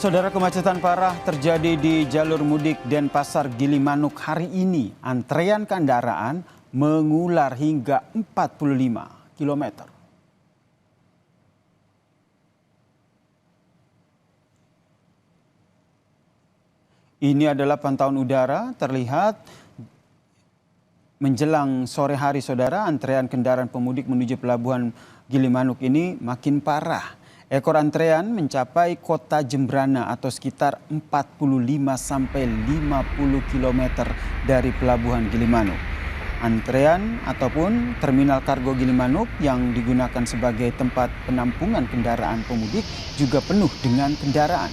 Saudara, kemacetan parah terjadi di jalur mudik Denpasar Gilimanuk hari ini. Antrean kendaraan mengular hingga 45 km. Ini adalah pantauan udara terlihat menjelang sore hari, saudara. Antrean kendaraan pemudik menuju pelabuhan Gilimanuk ini makin parah. Ekor antrean mencapai kota Jembrana atau sekitar 45 sampai 50 km dari pelabuhan Gilimanuk. Antrean ataupun terminal kargo Gilimanuk yang digunakan sebagai tempat penampungan kendaraan pemudik juga penuh dengan kendaraan.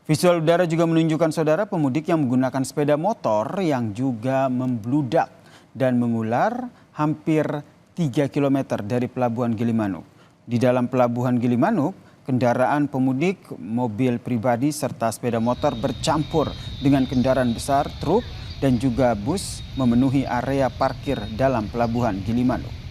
Visual udara juga menunjukkan, saudara, pemudik yang menggunakan sepeda motor yang juga membludak dan mengular hampir 3 km dari pelabuhan Gilimanuk. Di dalam pelabuhan Gilimanuk, kendaraan pemudik, mobil pribadi serta sepeda motor bercampur dengan kendaraan besar, truk dan juga bus memenuhi area parkir dalam pelabuhan Gilimanuk.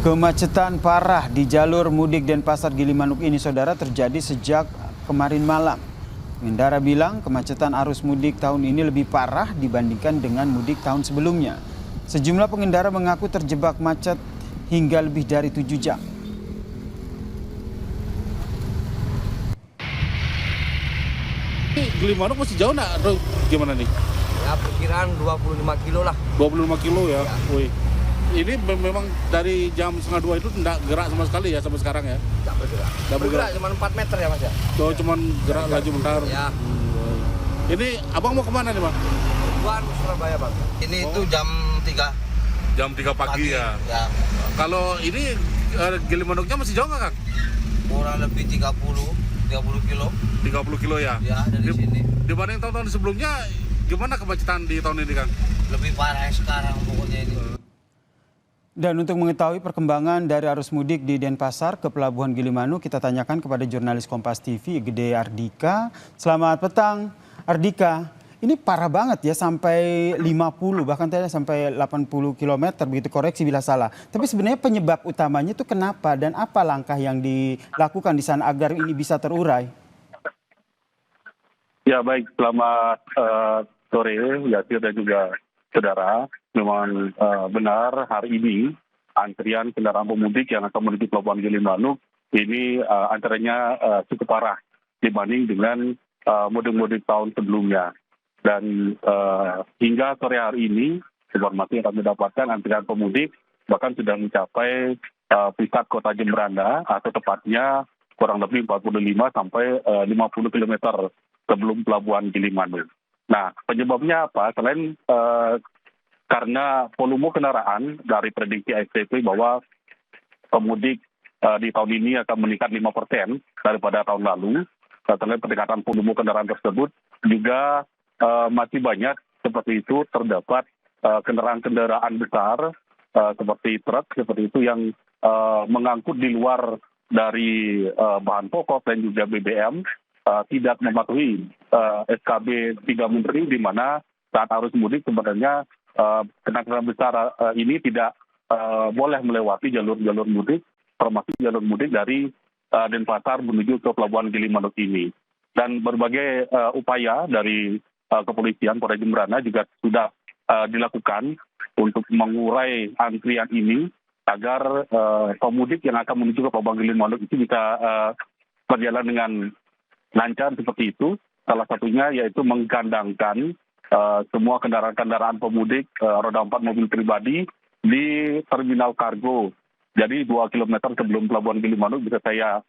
Kemacetan parah di jalur mudik Denpasar Gilimanuk ini, saudara, terjadi sejak kemarin malam. Pengendara bilang kemacetan arus mudik tahun ini lebih parah dibandingkan dengan mudik tahun sebelumnya. Sejumlah pengendara mengaku terjebak macet hingga lebih dari 7 jam. Gilimanuk masih jauh nggak? Atau gimana nih? Ya perkiraan 25 kilo lah. 25 kilo ya? Ya. Wih. Ini memang dari jam 1:30 itu tidak gerak sama sekali ya sampai sekarang ya? Tidak bergerak. Nggak bergerak. Cuma 4 meter ya, Mas ya. So, cuman gerak laju bentar. Ya. Ini abang mau kemana nih, Bang? Tujuan Surabaya, Bang. Ini itu jam 3 Jam 3 pagi ya. Ya. Kalau ini Gilimanuknya masih jauh nggak, Kang? Kurang lebih 30 kilo. 30 kilo ya? Ya, dari sini. Dibanding tahun-tahun sebelumnya, gimana kemacetan di tahun ini, Kang? Lebih parah sekarang pokoknya ini. Dan untuk mengetahui perkembangan dari arus mudik di Denpasar ke pelabuhan Gilimanuk, kita tanyakan kepada jurnalis Kompas TV Gede Ardika. Selamat petang, Ardika. Ini parah banget ya, sampai 50 bahkan tadi sampai 80 km, begitu, koreksi bila salah. Tapi sebenarnya penyebab utamanya itu kenapa dan apa langkah yang dilakukan di sana agar ini bisa terurai? Ya baik, selamat sore Yasir dan juga saudara. Memang benar hari ini antrian kendaraan pemudik yang akan menuju pelabuhan Gilimanuk ini antriannya cukup parah dibanding dengan mudik-mudik tahun sebelumnya. Dan hingga sore hari ini informasi yang kami dapatkan, antrian pemudik bahkan sudah mencapai pusat kota Jembrana atau tepatnya kurang lebih 45 sampai 50 km sebelum pelabuhan Gilimanuk. Nah, penyebabnya apa? Selain karena volume kendaraan dari prediksi ASDP bahwa pemudik di tahun ini akan meningkat 5% daripada tahun lalu. Selain peningkatan volume kendaraan tersebut, juga masih banyak seperti itu terdapat kendaraan-kendaraan besar seperti truk seperti itu yang mengangkut di luar dari bahan pokok dan juga BBM, tidak mematuhi SKB 3 Menteri, di mana saat arus mudik sebenarnya kendaraan besar ini tidak boleh melewati jalur-jalur mudik, termasuk jalur mudik dari Denpasar menuju ke pelabuhan Gilimanuk ini. Dan berbagai upaya dari kepolisian Polda Jembrana juga sudah dilakukan untuk mengurai antrian ini agar pemudik yang akan menuju ke pelabuhan Gilimanuk itu bisa berjalan dengan lancar seperti itu. Salah satunya yaitu menggandangkan semua kendaraan-kendaraan pemudik roda 4 mobil pribadi di terminal kargo. Jadi 2 km sebelum pelabuhan Gilimanuk bisa saya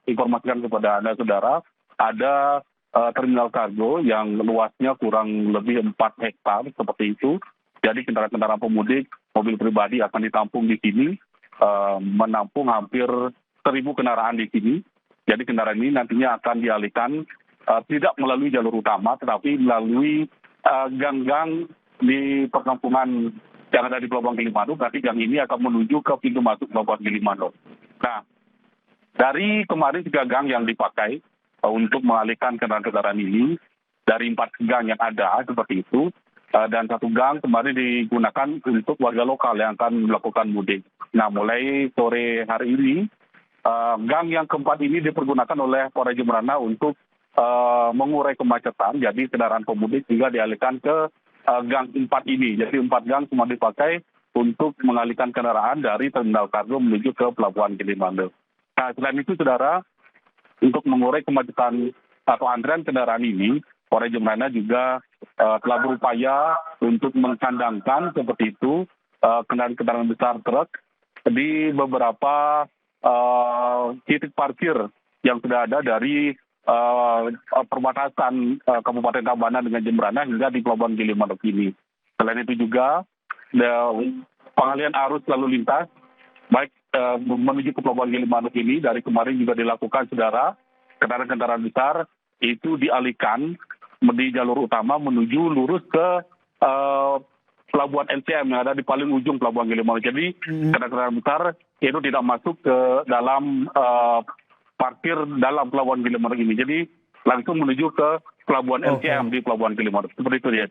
informasikan kepada Anda, saudara, ada terminal kargo yang luasnya kurang lebih 4 hektar seperti itu. Jadi kendaraan-kendaraan pemudik mobil pribadi akan ditampung di sini, menampung hampir 1.000 kendaraan di sini. Jadi kendaraan ini nantinya akan dialihkan tidak melalui jalur utama, tetapi melalui gang-gang di perkampungan yang ada di Pelabuhan Gilimanuk, nanti gang ini akan menuju ke pintu masuk Pelabuhan Gilimanuk. Nah, dari kemarin 3 gang yang dipakai untuk mengalihkan kendaraan-kendaraan ini, dari 4 gang yang ada seperti itu, dan 1 gang kemarin digunakan untuk warga lokal yang akan melakukan mudik. Nah, mulai sore hari ini, gang yang keempat ini dipergunakan oleh Polres Jembrana untuk mengurai kemacetan. Jadi kendaraan pemudik juga dialihkan ke gang 4 ini. Jadi 4 gang cuma dipakai untuk mengalihkan kendaraan dari terminal kargo menuju ke Pelabuhan Gilimanuk. Nah, selain itu, saudara, untuk mengurai kemacetan atau antrian kendaraan ini, Polres Jembrana juga telah berupaya untuk mencandangkan seperti itu kendaraan-kendaraan besar truk di beberapa titik parkir yang sudah ada dari perbatasan Kabupaten Tabanan dengan Jembrana hingga di Pelabuhan Gilimanuk ini. Selain itu juga pengalihan arus lalu lintas baik menuju ke Pelabuhan Gilimanuk ini dari kemarin juga dilakukan, saudara. Kendaraan-kendaraan besar itu dialihkan di jalur utama menuju lurus ke Pelabuhan LCM yang ada di paling ujung Pelabuhan Gilimanuk. Jadi kendaraan besar itu tidak masuk ke dalam parkir dalam Pelabuhan Gilimanuk ini. Jadi langsung menuju ke Pelabuhan LCM di Pelabuan Gilimanuk. Seperti itu ya.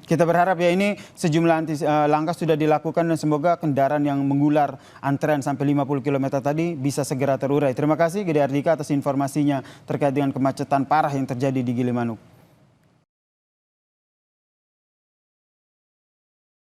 Kita berharap ya ini sejumlah langkah sudah dilakukan dan semoga kendaraan yang mengular antrean sampai 50 km tadi bisa segera terurai. Terima kasih Gede Ardika atas informasinya terkait dengan kemacetan parah yang terjadi di Gilimanuk.